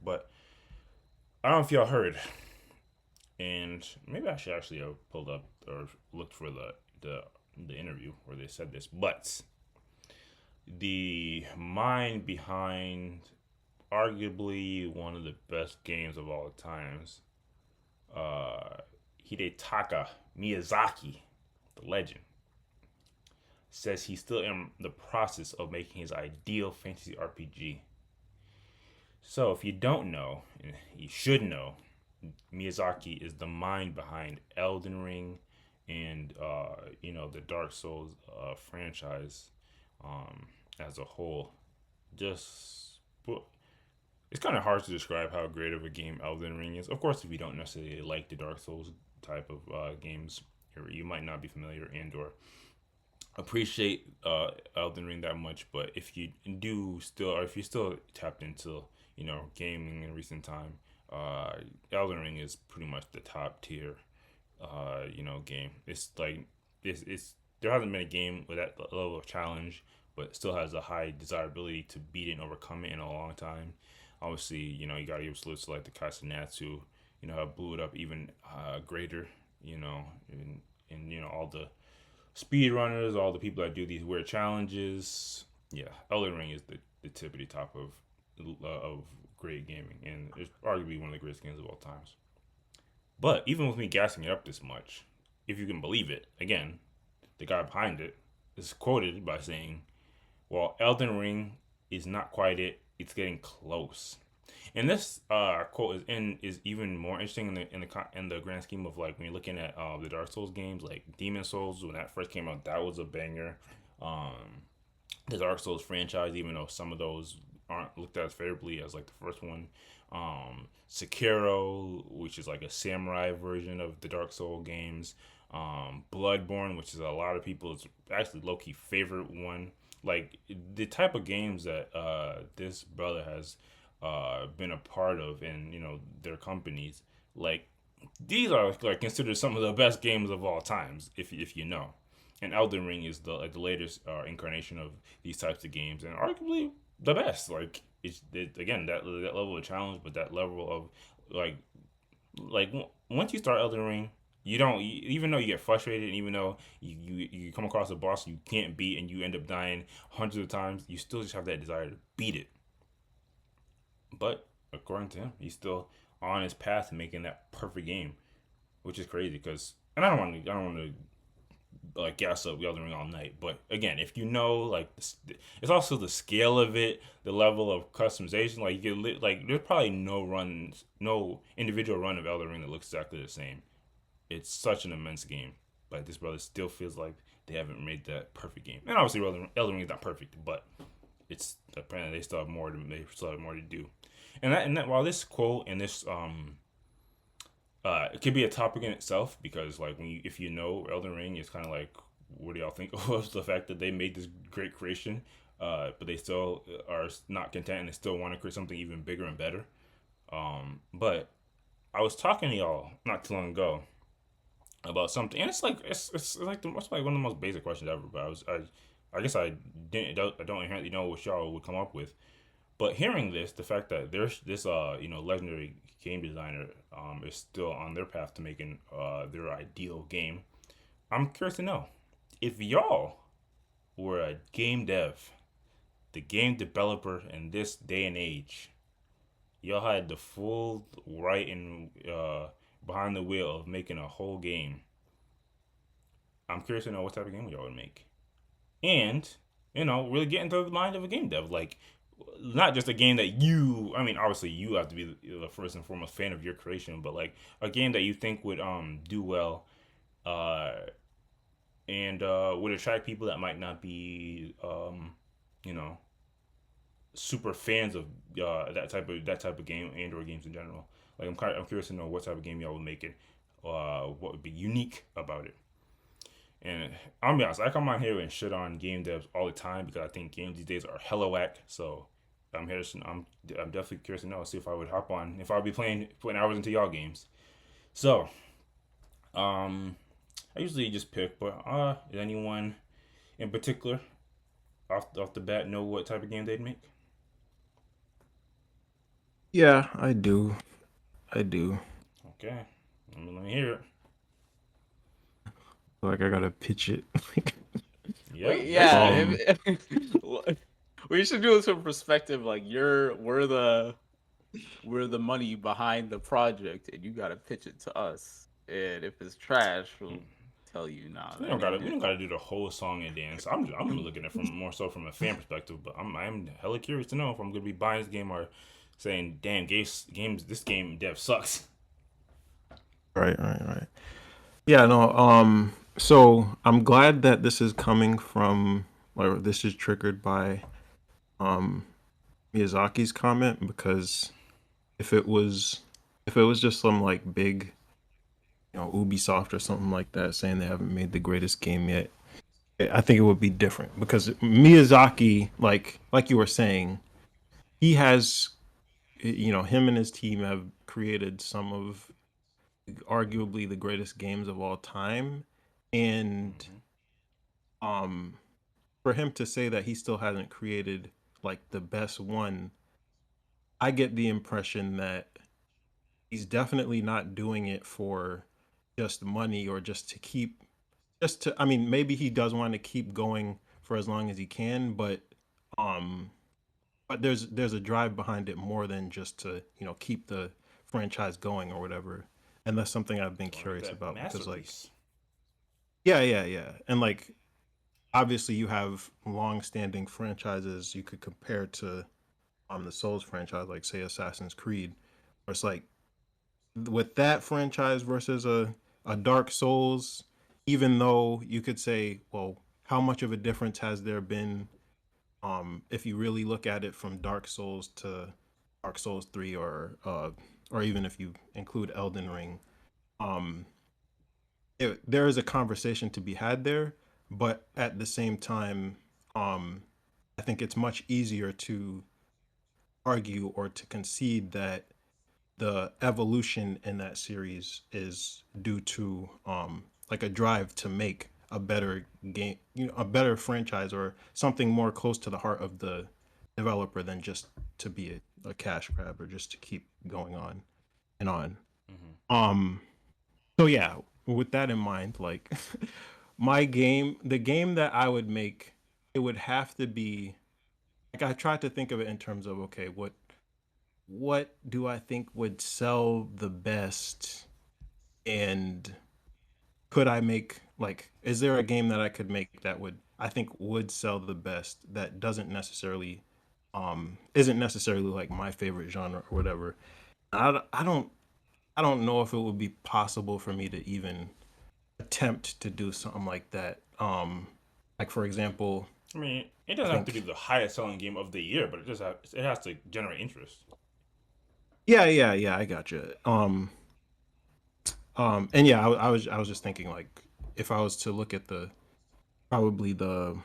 But I don't know if y'all heard, and maybe I should actually have pulled up or looked for the interview where they said this. But the mind behind arguably one of the best games of all times, uh, Hidetaka Miyazaki, the legend, says he's still in the process of making his ideal fantasy RPG. So, if you don't know, you should know, Miyazaki is the mind behind Elden Ring and the Dark Souls franchise as a whole. Just it's kind of hard to describe how great of a game Elden Ring is. Of course, if you don't necessarily like the Dark Souls type of games, you might not be familiar and or appreciate Elden Ring that much. But if you do still, or if you still tapped into gaming in recent time, uh, Elden Ring is pretty much the top tier game. It's like it's there hasn't been a game with that level of challenge, but still has a high desirability to beat it and overcome it in a long time. Obviously, you gotta give salute to like the Castanets, have blew it up even greater. And all the speedrunners, all the people that do these weird challenges. Yeah, Elden Ring is the tippity top of great gaming, and it's arguably one of the greatest games of all times. But even with me gassing it up this much, if you can believe it, again, the guy behind it is quoted by saying, "Well, Elden Ring is not quite it. It's getting close." And this quote is even more interesting in the grand scheme of like when you're looking at the Dark Souls games, like Demon Souls when that first came out, that was a banger. Um, the Dark Souls franchise, even though some of those aren't looked at as favorably as like the first one. Sekiro, which is like a samurai version of the Dark Soul games. Bloodborne, which is a lot of people's actually low key favorite one. Like the type of games that this brother has been a part of, and their companies, like these are like considered some of the best games of all times, if you know. And Elden Ring is the latest incarnation of these types of games, and arguably the best. Like again that level of challenge, but that level of like once you start Elden Ring, even though you get frustrated, and even though you come across a boss you can't beat, and you end up dying hundreds of times, you still just have that desire to beat it. But according to him, he's still on his path to making that perfect game, which is crazy. Because and I don't want to like gas up Elden Ring all night. But again, if you know, like, it's also the scale of it, the level of customization. Like you get like there's probably no individual run of Elden Ring that looks exactly the same. It's such an immense game, but this brother still feels like they haven't made that perfect game. And obviously, Elden Ring is not perfect, but it's apparently they still have more to do. And that while this quote and this it could be a topic in itself, because like if you know Elden Ring, it's kind of like, what do y'all think of the fact that they made this great creation, but they still are not content and they still want to create something even bigger and better. But I was talking to y'all not too long ago about something, and it's like one of the most basic questions ever. But I guess I don't inherently know what y'all would come up with. But hearing this, the fact that there's this legendary game designer is still on their path to making their ideal game, I'm curious to know if y'all were a game dev, the game developer in this day and age, y'all had the full right and behind the wheel of making a whole game. I'm curious to know what type of game y'all would make, and really get into the mind of a game dev, like not just a game that I mean, obviously you have to be the first and foremost fan of your creation, but like a game that you think would do well, uh and would attract people that might not be you know super fans of that type of game and or games in general. Like I'm curious to know what type of game y'all would make it, what would be unique about it. And I'll be honest, I come on here and shit on game devs all the time because I think games these days are hella whack. So I'm definitely curious to know, see if I would hop on, if I'll be putting hours into y'all games. So I usually just pick, but is anyone in particular off the bat know what type of game they'd make? Yeah, I do. I do. Okay, let me hear it. Like I gotta pitch it. Yeah, Wait, yeah. basically. um, We should do this from perspective. Like we're the money behind the project, and you gotta pitch it to us. And if it's trash, we'll tell you, nah, We that don't ain't gotta we it. don't gotta do the whole song and dance. I'm looking at it from more so from a fan perspective, but I'm hella curious to know if I'm gonna be buying this game or saying, damn, games this game dev sucks. right. Yeah, no, so I'm glad that this is coming from, or this is triggered by um Miyazaki's comment, because if it was if it was just some like big, Ubisoft or something like that saying they haven't made the greatest game yet, I think it would be different, because Miyazaki, like you were saying, he has, him and his team have created some of arguably the greatest games of all time. And Mm-hmm. um for him to say that he still hasn't created like the best one, I get the impression that he's definitely not doing it for just money, or just to keep, just to, I mean, maybe he does want to keep going for as long as he can, um but there's a drive behind it more than just to, keep the franchise going or whatever. And that's something I've been They want to make curious that about, because like, masterpiece. yeah, and like, obviously you have long-standing franchises you could compare to the Souls franchise, like say Assassin's Creed, where it's like, with that franchise versus a Dark Souls, even though you could say, well, how much of a difference has there been, if you really look at it from Dark Souls to Dark Souls 3, or even if you include Elden Ring, um there is a conversation to be had there. But at the same time, um I think it's much easier to argue or to concede that the evolution in that series is due to like a drive to make a better game, a better franchise, or something more close to the heart of the developer than just to be a cash grab, or just to keep going on and on. Mm-hmm. um so yeah, with that in mind, like, the game that I would make, it would have to be like, I tried to think of it in terms of, okay, what do I think would sell the best, and could I make, like, is there a game that I could make that would, I think, would sell the best, that doesn't necessarily isn't necessarily like my favorite genre or whatever. I don't know if it would be possible for me to even attempt to do something like that. Like, for example, I mean, it I doesn't have to be think, the highest selling game of the year, but it has to generate interest. yeah, I got you. And yeah, I was just thinking, like, if I was to look at the, probably the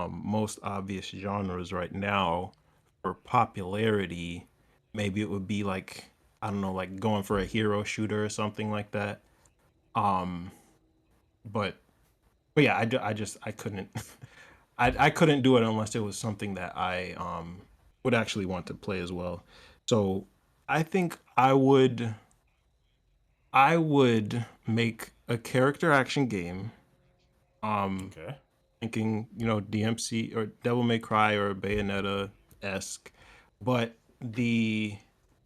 most obvious genres right now for popularity, maybe it would be like, I don't know, like going for a hero shooter or something like that. Um, but yeah, I couldn't, I couldn't do it unless it was something that I would actually want to play as well. So I think I would make a character action game. Um, Okay. Thinking, DMC or Devil May Cry or Bayonetta esque, but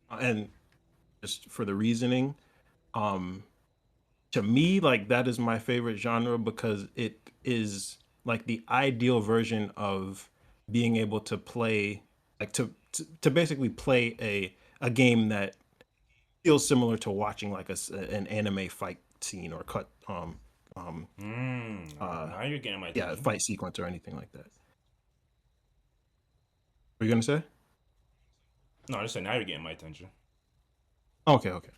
and just for the reasoning, um, to me, like, that is my favorite genre, because it is like the ideal version of being able to play, like, to basically play a game that feels similar to watching like an anime fight scene, or cut uh Now you're getting my yeah, attention. fight sequence or anything like that. What are you gonna say? No, I just say now you're getting my attention. Okay.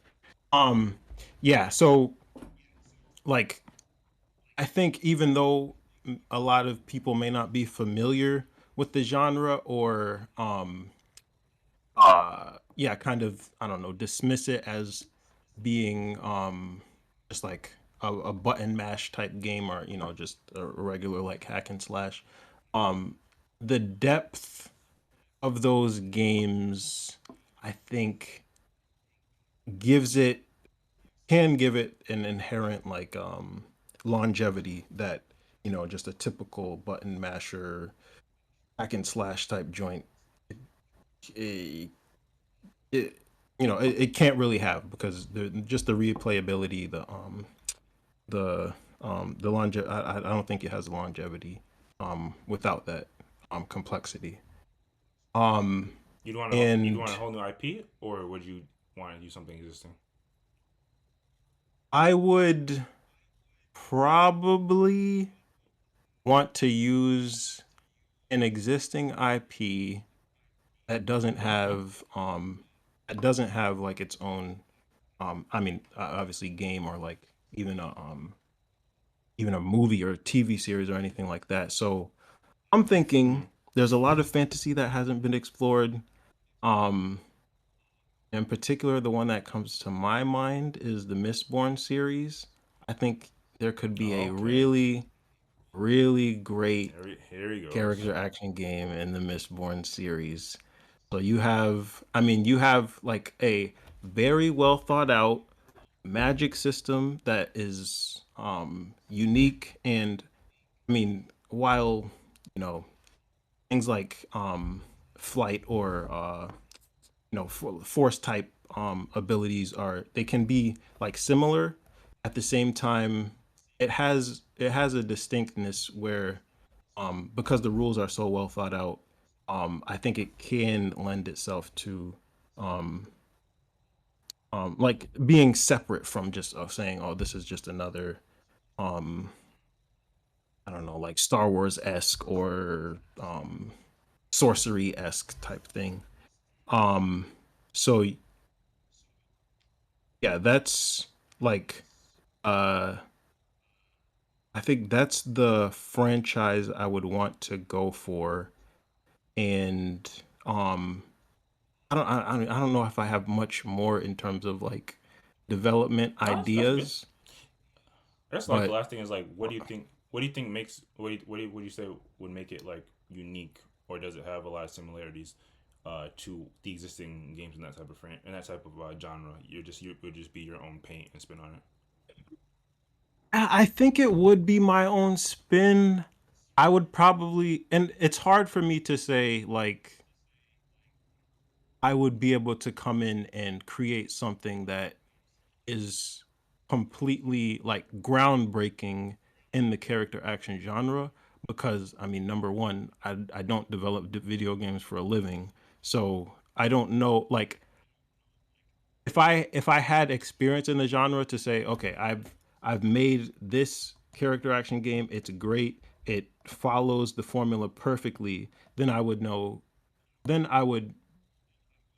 Um, yeah. So, like, I think, even though a lot of people may not be familiar with the genre, or yeah, kind of, I don't know, dismiss it as being just like a button mash type game, or just a regular like hack and slash. Um, the depth of those games, I think gives it can give it an inherent like longevity that just a typical button masher hack and slash type joint it, it it can't really have because just the replayability the longevity I don't think it has longevity without that complexity um You'd and want a whole new IP, or would you want to use something existing? I would probably want to use an existing IP that doesn't Okay, okay. have like its own I mean obviously game or like even a movie or a TV series or anything like that. So I'm Mm, thinking there's a lot of fantasy that hasn't been explored. Um in particular, the one that comes to my mind is the Mistborn series. I think there could be a okay. really great Here he goes. character action game in the Mistborn series. So you have like a very well thought out magic system that is unique and while things like flight or force type abilities are they can be like similar at the same time it has a distinctness where because the rules are so well thought out I think it can lend itself to um like being separate from just saying oh this is just another um I don't know like Star Wars esque or sorcery esque type thing um so yeah that's like uh I think that's the franchise I would want to go for and um I don't know if I have much more in terms of like development Oh, that's good. ideas, I guess like the but last thing is like, what do you think? What do you think makes what do you say would make it like unique, or does it have a lot of similarities to the existing games in that type of in that type of genre? You would just be your own paint and spin on it. I think it would be my own spin. I would probably, and it's hard for me to say like I would be able to come in and create something that is completely like groundbreaking in the character action genre because number one I don't develop video games for a living, so I don't know like if I had experience in the genre to say okay I've made this character action game, it's great, it follows the formula perfectly, then I would know, then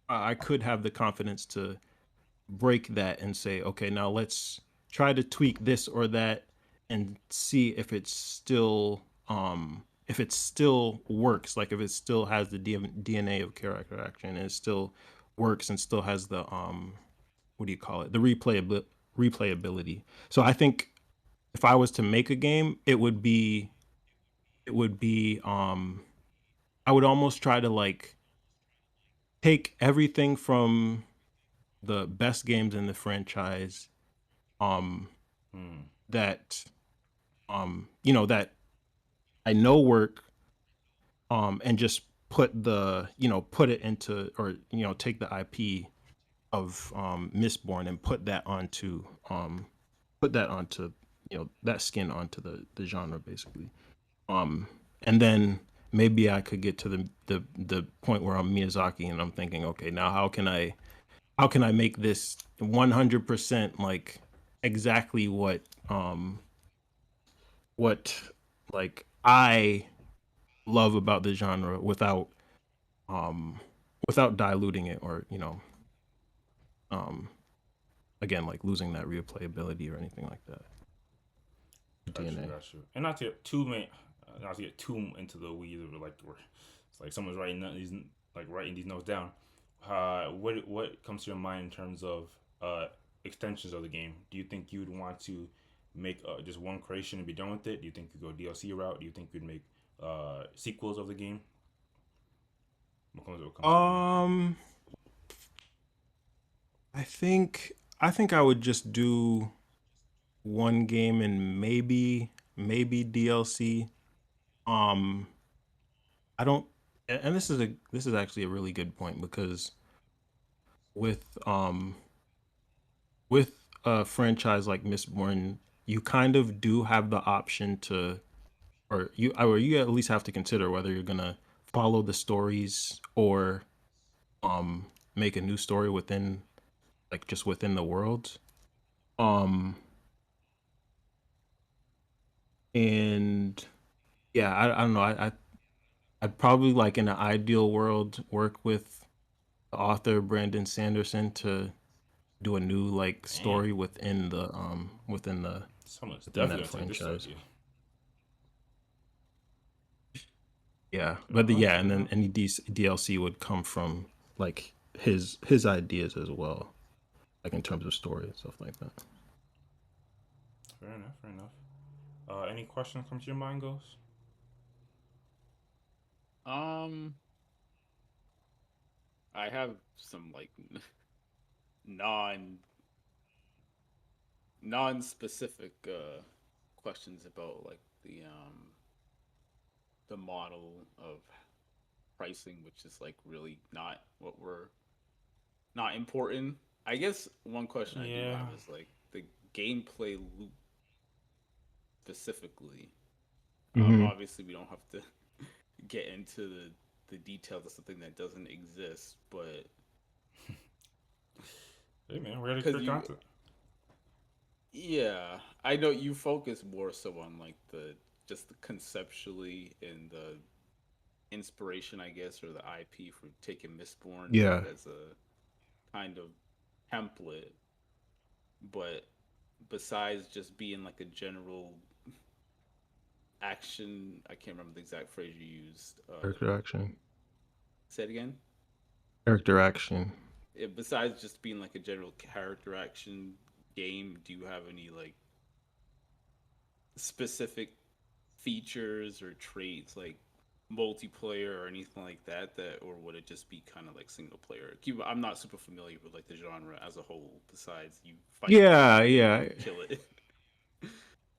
I could have the confidence to break that and say, okay, now let's try to tweak this or that and see if it still works, like if it still has the DNA of character action and it still works and still has the what do you call it? The replayability. So I think if I was to make a game, it would be I would almost try to like take everything from the best games in the franchise um Hmm. that that I know work and just put it into or take the IP of Mistborn and put that onto that skin onto the genre basically. And then maybe I could get to the point where I'm Miyazaki and I'm thinking, okay, now how can I make this 100% like exactly what like I love about the genre um without diluting it or um again like losing that replayability or anything like that. Got you, DNA. got you. And not to get too into the weeds of like where it's like someone's writing these notes down. What comes to your mind in terms of extensions of the game? Do you think you'd want to make just one creation and be done with it? Do you think you go DLC route? Do you think you'd make sequels of the game? What comes to your mind? Um, I think I would just do one game and maybe DLC. Um, I don't, and this is actually a really good point because with um with a franchise like Mistborn, you kind of do have the option to, or you at least have to consider whether you're gonna follow the stories or um make a new story within, like, just within the world. Um, and yeah, I don't know. I'd probably, like, in an ideal world, work with the author Brandon Sanderson to do a new, like, Damn, story within the someone's within definitely that gonna take this franchise. idea. Yeah, Fair but enough. yeah, Fair and then enough. any DLC would come from, like, his ideas as well, like in terms of story and stuff like that. Fair enough. Fair enough. Any questions come to your mind, Ghost? Um, I have some like non non-specific questions about like the model of pricing, which is like really not what we're not important. I guess one question I do Yeah. have is like the gameplay loop specifically. Hmm. Obviously, we don't have to get into the details of something that doesn't exist, but Hey man, we're ready to because create you, content. yeah, I know you focus more so on like the just the conceptually and the inspiration, I guess, or the IP for taking Mistborn Yeah, as a kind of template, but besides just being like a general action, I can't remember the exact phrase you used. character action, Say it again. character action. Besides just being like a general character action game, do you have any like specific features or traits like multiplayer or anything like that, or would it just be kind of like single player? I'm not super familiar with like the genre as a whole. Besides, you fight Yeah, things and yeah. kill it.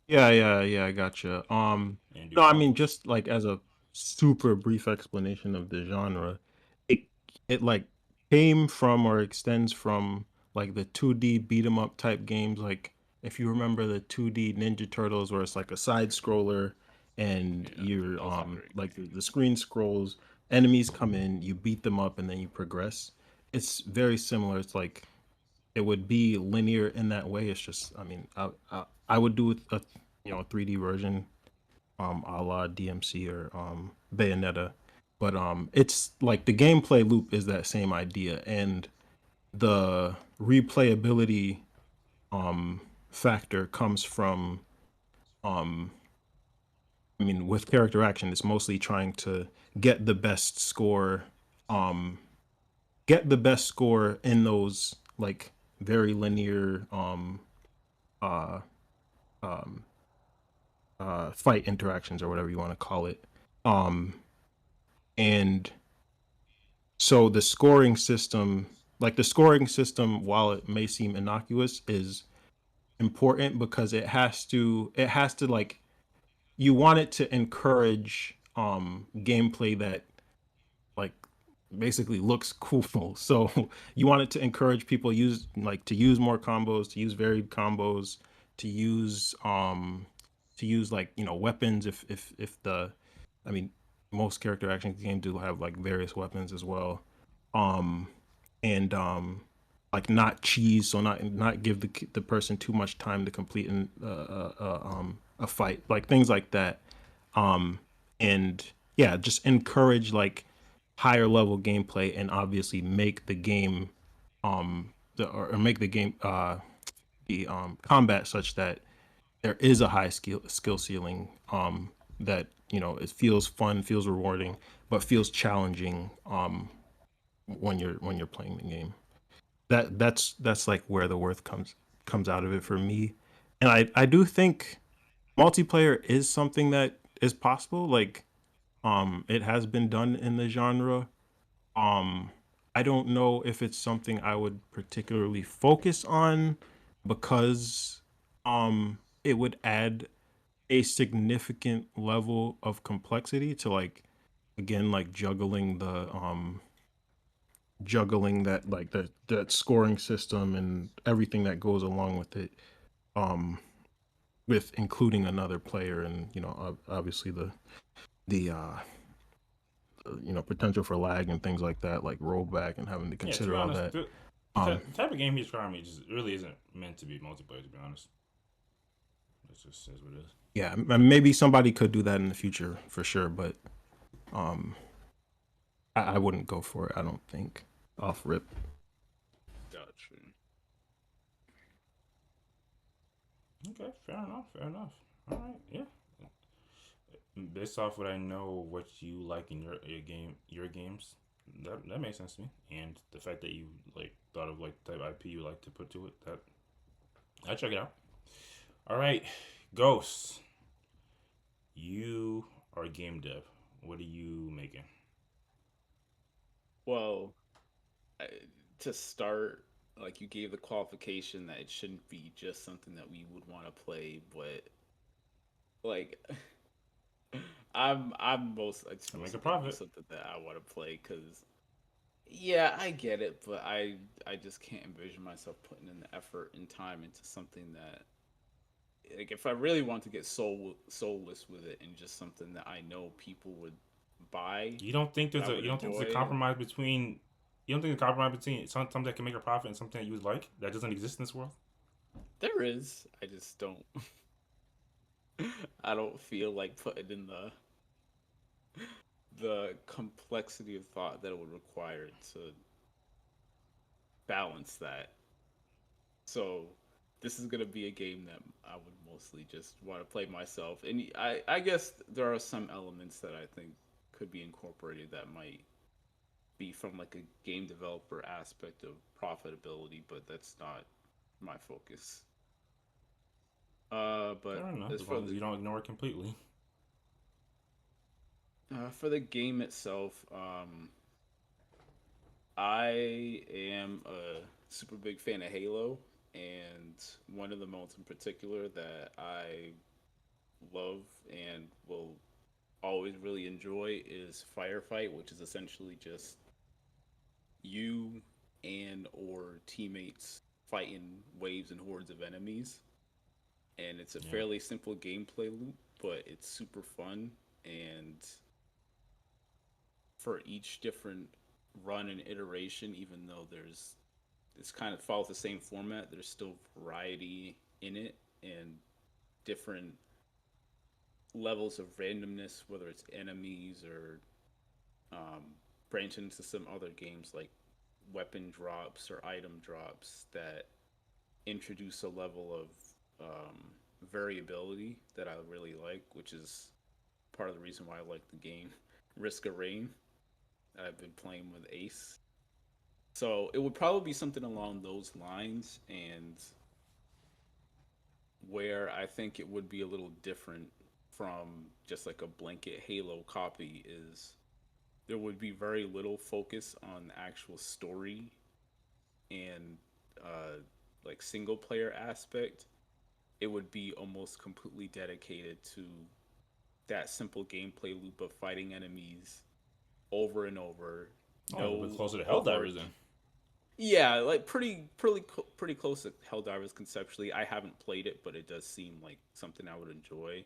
Yeah, I gotcha. And do No, I mean, combos. just like as a super brief explanation of the genre, it it like came from or extends from, like, the 2D beat 'em up type games. Like, if you remember the 2D Ninja Turtles, where it's like a side scroller, and Yeah, you're those are great. like the screen scrolls, enemies come in, you beat them up, and then you progress. It's very similar. It's like it would be linear in that way. It's just, I mean, I would do a 3D version, a la DMC or Bayonetta, but it's like the gameplay loop is that same idea, and the replayability factor comes from, um I mean, with character action, it's mostly trying to get the best score, um get the best score in those, like, very linear uh um fight interactions, or whatever you want to call it. Um, and so the scoring system, while it may seem innocuous, is important because it has to, like, you want it to encourage gameplay that, like, basically looks cool. So you want it to encourage people to use more combos, to use varied combos, to use like, weapons, if the I mean, most character action games do have, like, various weapons as well. Um and like, not cheese, so not give the person too much time to complete a fight, like things like that. um and yeah, just encourage, like, higher level gameplay, and obviously make the game, or make the game, the combat such that there is a high skill ceiling, that, it feels fun, feels rewarding, but feels challenging, when you're playing the game. That's like where the worth comes out of it for me. And I do think multiplayer is something that is possible. Like, it has been done in the genre. Um, I don't know if it's something I would particularly focus on because it would add a significant level of complexity to like again like juggling that like that scoring system and everything that goes along with it um with including another player and obviously the potential for lag and things like that like rollback and having to Yeah, to be consider all honest, that. the um type of game he's describing me just really isn't meant to be multiplayer. To be honest, it just says what it is. yeah, maybe somebody could do that in the future for sure, but um I wouldn't go for it, I don't think, off rip. Gotcha. Okay, fair enough. Fair enough. All right, yeah. Based off what I know, what you like in your games, that makes sense to me. And the fact that you like thought of like type IP you like to put to it, that I check it out. All right, Ghost, you are a game dev. What are you making? Well, I, to start, like you gave the qualification that it shouldn't be just something that we would want to play, but like I'm most it's I make a mostly gonna be profit. something that I want to play because yeah, I get it, but I just can't envision myself putting in the effort and time into something that like if I really want to get soulless with it and just something that I know people would buy You don't think that I would you don't think there's a enjoy. compromise between you don't think there's a compromise between something that can make a profit and something that you would like that doesn't exist in this world? There is, I just don't. I don't feel like putting in the complexity of thought that it would require to balance that. So this is gonna be a game that I would mostly just want to play myself, and I guess there are some elements that I think could be incorporated that might be from like a game developer aspect of profitability, but that's not my focus. But Fair enough, as as long as you don't ignore it completely. for the game itself, I am a super big fan of Halo, and one of the modes in particular that I love and will always really enjoy is Firefight, which is essentially just you and or teammates fighting waves and hordes of enemies. And it's a Yeah. fairly simple gameplay loop, but it's super fun. And for each different run and iteration, even though there's it's kind of follows the same format, there's still variety in it and different levels of randomness, whether it's enemies or um, branch into some other games like weapon drops or item drops that introduce a level of variability that I really like, which is part of the reason why I like the game Risk of Rain. I've been playing with Ace. So it would probably be something along those lines, and where I think it would be a little different from just like a blanket Halo copy is there would be very little focus on the actual story and uh, like single player aspect. It would be almost completely dedicated to that simple gameplay loop of fighting enemies over and over. Oh, a little bit No closer to Helldivers overarch. then. Yeah, like pretty close to Helldivers conceptually. I haven't played it, but it does seem like something I would enjoy.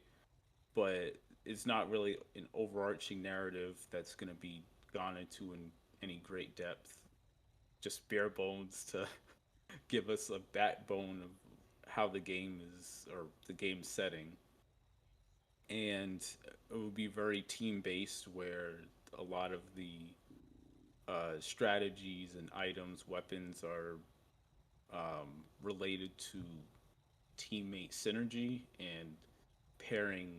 But it's not really an overarching narrative that's going to be gone into in any great depth. Just bare bones to give us a backbone of how the game is or the game setting. And it would be very team based, where a lot of the strategies and items, weapons are related to teammate synergy and pairing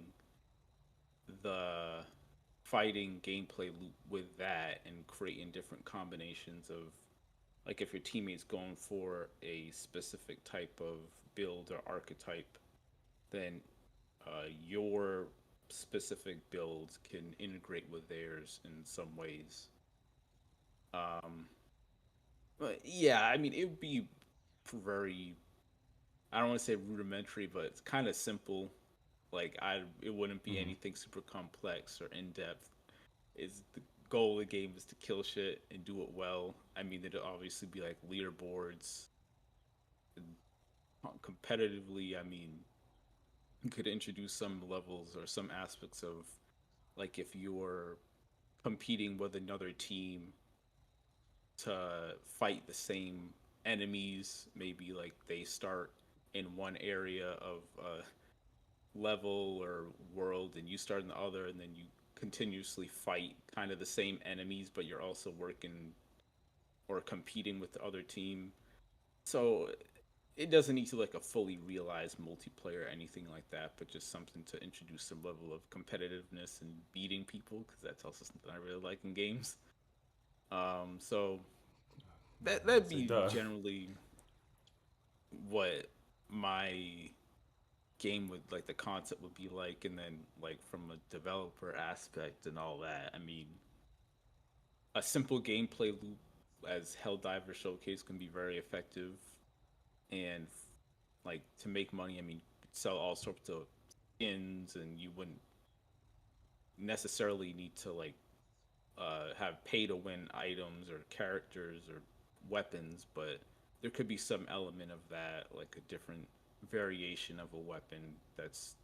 the fighting gameplay loop with that and creating different combinations of like if your teammate's going for a specific type of build or archetype, then your specific builds can integrate with theirs in some ways. Um, but yeah, I mean, it would be very. I don't want to say rudimentary, but it's kind of simple. Like it wouldn't be Mm-hmm. anything super complex or in depth. Is the goal of the game is to kill shit and do it well. I mean, there'd obviously be like leaderboards competitively. I mean, you could introduce some levels or some aspects of like if you're competing with another team to fight the same enemies, maybe like they start in one area of level or world and you start in the other, and then you continuously fight kind of the same enemies, but you're also working or competing with the other team. So it doesn't need to like a fully realized multiplayer or anything like that, but just something to introduce some level of competitiveness and beating people, because that's also something I really like in games. So that'd I'd say be duh. generally what my game would like, the concept would be like, and then like from a developer aspect and all that. I mean, a simple gameplay loop as Helldiver Showcase can be very effective, and like to make money. I mean, sell all sorts of skins, and you wouldn't necessarily need to like have pay to win items or characters or weapons, but there could be some element of that, like a different variation of a weapon that's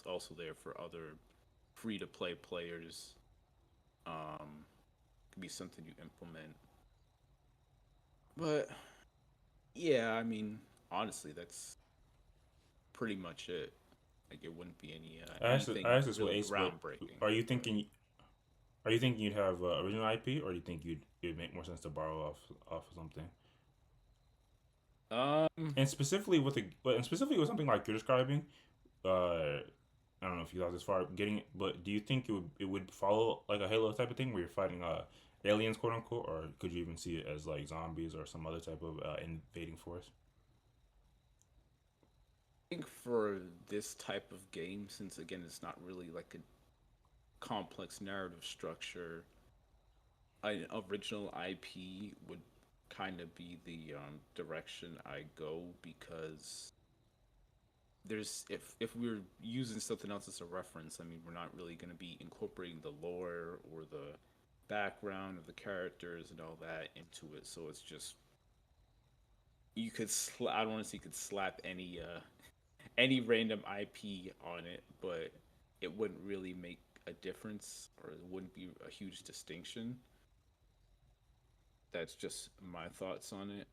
also there for other free to play players. Could be something you implement. But yeah, I mean, honestly, that's pretty much it. Like it wouldn't be I anything asked this with really Ace, but groundbreaking. are you But thinking are you thinking you'd have original IP, or do you think it'd make more sense to borrow off of something? um, And specifically with something like you're describing, I don't know if you got this far getting it, but do you think it would follow like a Halo type of thing where you're fighting aliens, quote unquote, or could you even see it as like zombies or some other type of invading force? I think for this type of game, since again it's not really like a complex narrative structure, an original IP would kind of be the direction I go, because there's if we're using something else as a reference, I mean we're not really going to be incorporating the lore or the background of the characters and all that into it. So it's just I don't want to say you could slap any random IP on it, but it wouldn't really make a difference, or it wouldn't be a huge distinction. That's just my thoughts on it.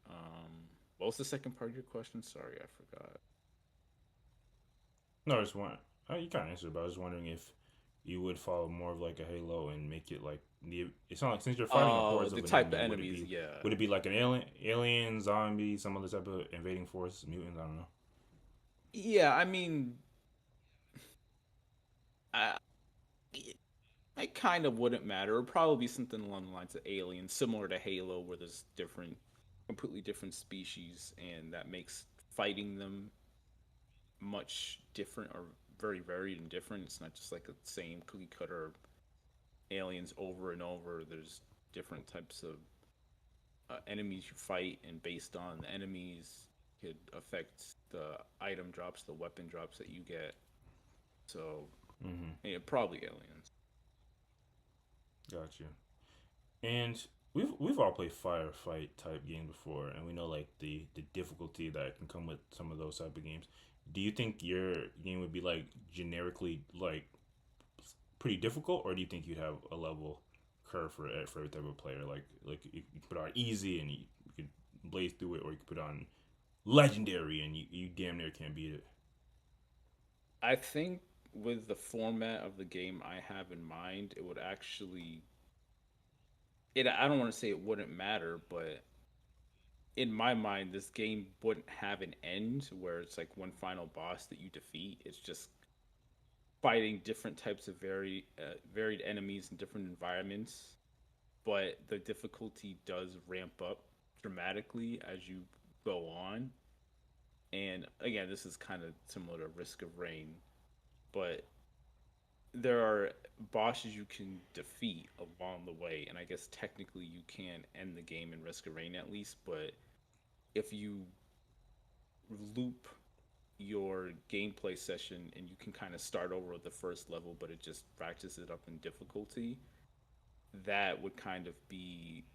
What was the second part of your question? Sorry, I forgot. No, I just want you kind of answered, but I was wondering if you would follow more of like a Halo and make it like it's not like since you're fighting a Oh, hordes the of an type of enemy, enemies, yeah. would it be like an alien, zombie, some other type of invading force, mutants? I don't know. Yeah, I mean, I, it kind of wouldn't matter. It would probably be something along the lines of aliens, similar to Halo, where there's completely different species, and that makes fighting them much different or very varied and different. It's not just like the same cookie cutter aliens over and over. There's different types of enemies you fight, and based on the enemies, could affect the item drops, the weapon drops that you get. So, Mm-hmm. yeah, probably aliens. Gotcha. And we've all played firefight type games before, and we know like the difficulty that can come with some of those type of games. Do you think your game would be like generically like pretty difficult, or do you think you'd have a level curve for every type of player? Like you put on easy and you could blaze through it, or you could put on legendary and you damn near can't beat it. I think with the format of the game I have in mind, it would actually it I don't want to say it wouldn't matter, but in my mind this game wouldn't have an end where it's like one final boss that you defeat. It's just fighting different types of varied enemies in different environments, but the difficulty does ramp up dramatically as you go on. And again, this is kind of similar to Risk of Rain, but there are bosses you can defeat along the way, and I guess technically you can end the game in Risk Arena at least. But if you loop your gameplay session and you can kind of start over at the first level, but it just ratchets it up in difficulty, that would kind of be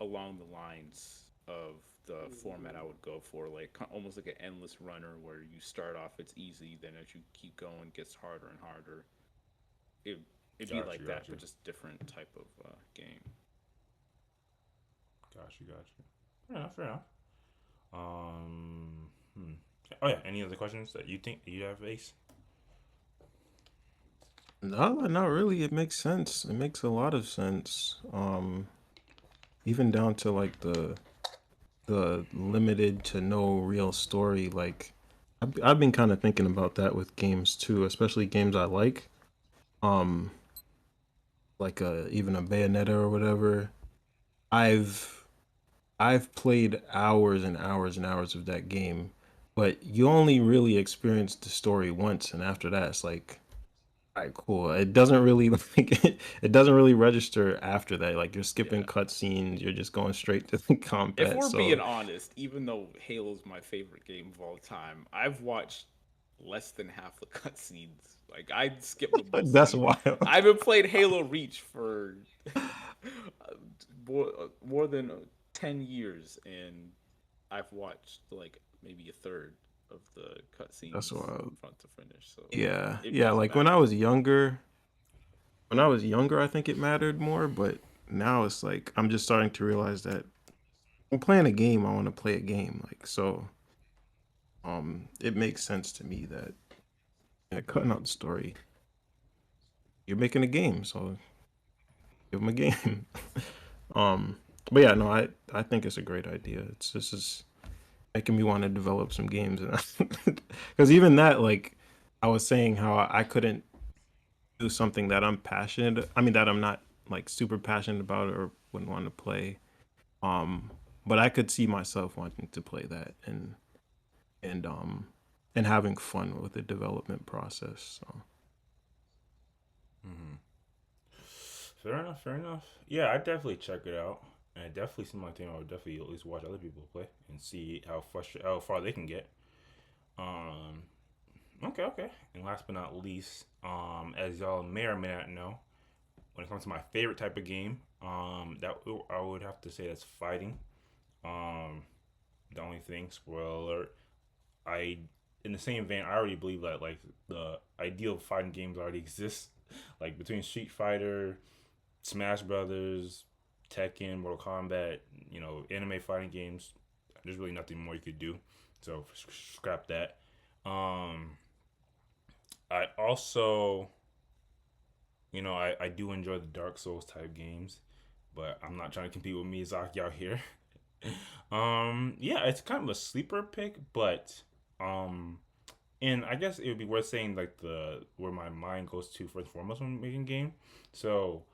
along the lines of the format I would go for, like almost like an endless runner where you start off it's easy, then as you keep going, it gets harder and harder. It it'd be Got like you, that, got but you, just different type of game. got you, got you. Fair enough, fair enough. Hmm. Oh yeah, any other questions that you think you have, Ace? No, not really. It makes sense. It makes a lot of sense. Even down to like the limited to no real story. Like, I've been kind of thinking about that with games too, especially games I like. Um, like even a Bayonetta or whatever. I've I've played hours and hours and hours of that game, but you only really experience the story once, and after that, it's like, all right, cool. It doesn't really like it doesn't really register after that. Like you're skipping Yeah. cutscenes, you're just going straight to the If combat. we're being So honest, even though Halo's my favorite game of all time, I've watched less than half the cutscenes. Like I skipped the most that's scenes. wild. I haven't played Halo Reach for more than 10 years, and I've watched like maybe a third of the That's cutscenes wild. front to finish. So Yeah, it yeah. does Like matter. when I was younger, I think it mattered more. But now it's like I'm just starting to realize that I'm playing a game. I want to play a game. Like so, it makes sense to me that cutting out the story, you're making a game, so give them a game. um, but yeah, no, I think it's a great idea. It's this is making me want to develop some games, and because even that, like, I was saying how I couldn't do something that I'm passionate. I mean, that I'm not like super passionate about or wouldn't want to play. Um, but I could see myself wanting to play that and um and having fun with the development process. So Hmm. Fair enough, fair enough. Yeah, I definitely check it out, and it definitely seems like I would definitely at least watch other people play and see how far they can get. Um, okay, okay. And last but not least, as y'all may or may not know, when it comes to my favorite type of game, that I would have to say that's fighting. Um, the only thing, spoiler alert, I in the same vein, I already believe that like the ideal fighting games already exist, like between Street Fighter, Smash Brothers, Tekken, Mortal Kombat, anime fighting games. There's really nothing more you could do, so scrap that. Um, I also, I do enjoy the Dark Souls type games, but I'm not trying to compete with Miyazaki out here. Yeah, it's kind of a sleeper pick, but um, and I guess it would be worth saying like the where my mind goes to first and foremost when making game. So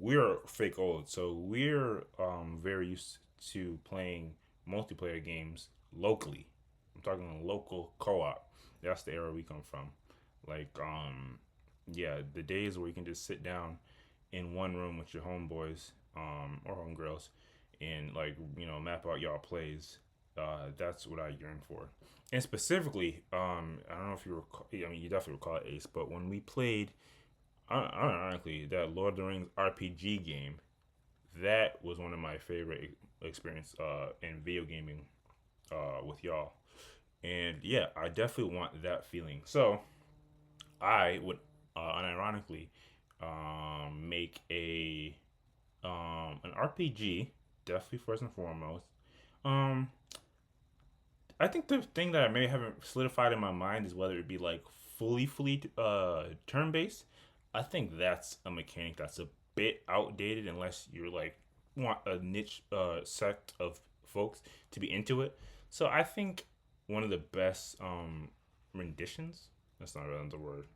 we're fake old, so we're very used to playing multiplayer games locally. I'm talking local co-op. That's the era we come from. Like yeah, the days where you can just sit down in one room with your homeboys or homegirls and like map out y'all plays. That's what I yearn for. And specifically, I don't know if you recall. I mean, you definitely recall it, Ace. But when we played, ironically, that Lord of the Rings RPG game, that was one of my favorite experience in video gaming with y'all. And yeah, I definitely want that feeling. So I would, unironically, make a an RPG. Definitely first and foremost. Um, I think the thing that I may haven't solidified in my mind is whether it be like fully turn based. I think that's a mechanic that's a bit outdated unless you're like want a niche sect of folks to be into it. So I think one of the best renditions, that's not really the word,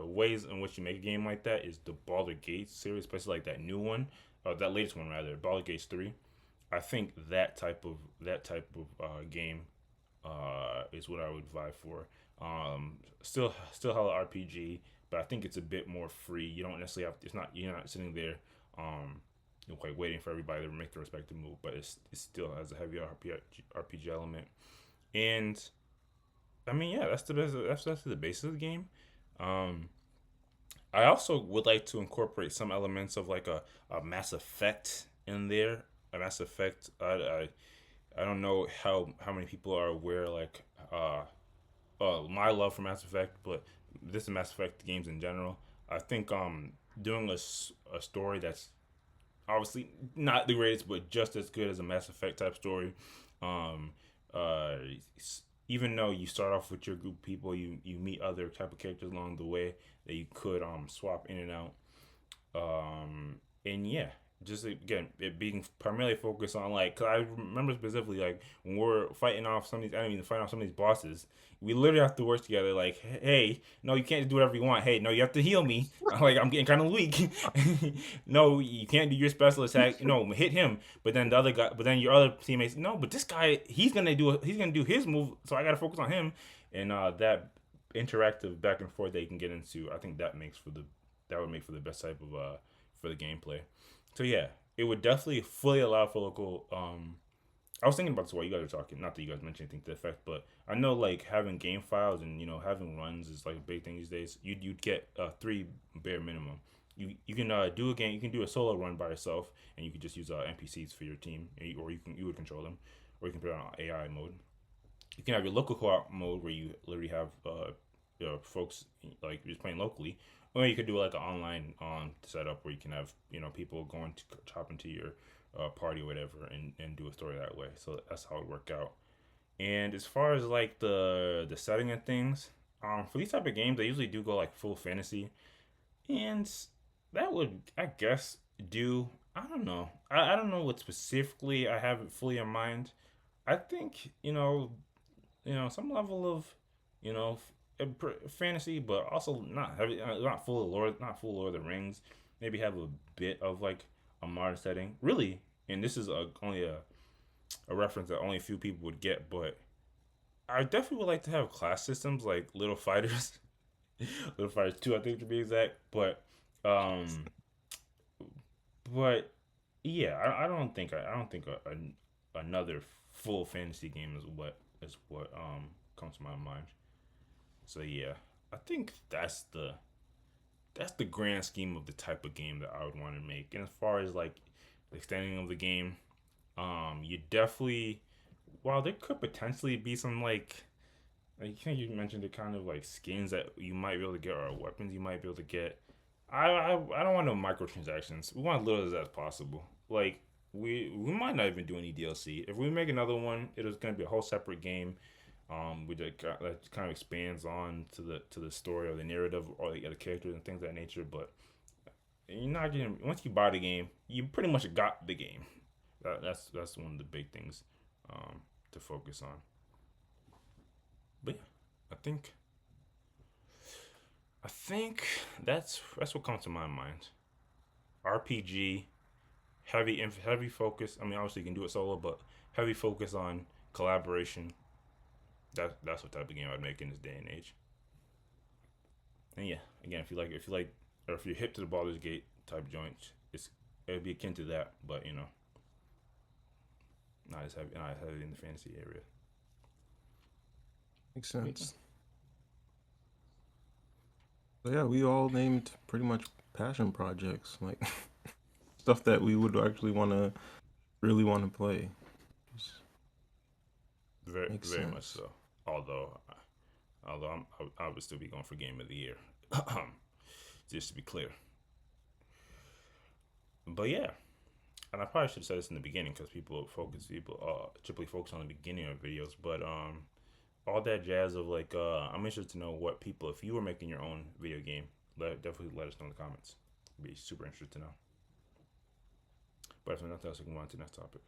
ways in which you make a game like that is the Baldur's Gate series, especially like that new one, that latest one rather, Baldur's Gate 3. I think that type of game is what I would vie for. Still hella RPG, but I think it's a bit more free. You don't necessarily have. It's not. You're not sitting there, like waiting for everybody to make the respective move. But it still has a heavy RPG element. And I mean, yeah, that's the best. That's the basis of the game. Um, I also would like to incorporate some elements of like a Mass Effect in there. A Mass Effect. I don't know how many people are aware like my love for Mass Effect, but this is Mass Effect games in general. I think doing a story that's obviously not the greatest, but just as good as a Mass Effect type story. Um, uh, Even though you start off with your group of people, you meet other type of characters along the way that you could swap in and out. And yeah, just again, it being primarily focused on like, cause I remember specifically like when we're fighting off some of these enemies and fighting off some of these bosses, we literally have to work together. Like, hey, no, you can't just do whatever you want. Hey, no, you have to heal me. Like, I'm getting kind of weak. No, you can't do your special attack. No, hit him. But then the other guy, but then your other teammates, no, but this guy, he's gonna do his move. So I gotta focus on him. And that interactive back and forth that you can get into, I think that would make for the best type of for the gameplay. So yeah, it would definitely fully allow for local. I was thinking about this while you guys were talking. Not that you guys mentioned anything to the effect, but I know like having game files and having runs is like a big thing these days. You'd get 3 bare minimum. You can do a game. You can do a solo run by yourself, and you can just use NPCs for your team, or you would control them, or you can put it on AI mode. You can have your local co-op mode where you literally have folks like just playing locally, or you could do like an online setup where you can have people going to hop into your party or whatever and do a story that way. So that's how it work out. And as far as like the setting of things, for these type of games, they usually do go like full fantasy, and that would I guess do I don't know I don't know what specifically I have it fully in mind. I think some level of you know fantasy, but also not heavy, not full of Lord, not full of Lord of the Rings. Maybe have a bit of like a modern setting, really. And this is only a reference that only a few people would get, but I definitely would like to have class systems like Little Fighters, Little Fighters 2, I think to be exact. Um, but yeah, I don't think another full fantasy game is what comes to my mind. So yeah, I think that's the grand scheme of the type of game that I would want to make. And as far as like the extending of the game, you definitely while there could potentially be some like I think you mentioned the kind of like skins that you might be able to get or weapons you might be able to get. I don't want no microtransactions. We want as little as possible. Like we might not even do any DLC. If we make another one, it is going to be a whole separate game. That kind of expands on to the story or the narrative or the other characters and things of that nature. But you're not getting once you buy the game, you pretty much got the game. That's one of the big things to focus on. But yeah, I think that's what comes to my mind. RPG, heavy focus. I mean, obviously you can do it solo, but heavy focus on collaboration. That's what type of game I'd make in this day and age. And yeah, again, or if you're hip to the Baldur's Gate type joints, it'd be akin to that, but not as heavy in the fantasy area. Makes sense. So yeah, we all named pretty much passion projects, like stuff that we would actually really want to play. Very much so. Although I would still be going for Game of the Year, just to be clear. But yeah, and I probably should have said this in the beginning because people typically focus on the beginning of videos. But all that jazz of like, I'm interested to know what people, if you were making your own video game, definitely let us know in the comments. I'd be super interested to know. But if nothing else, we can move on to the next topic.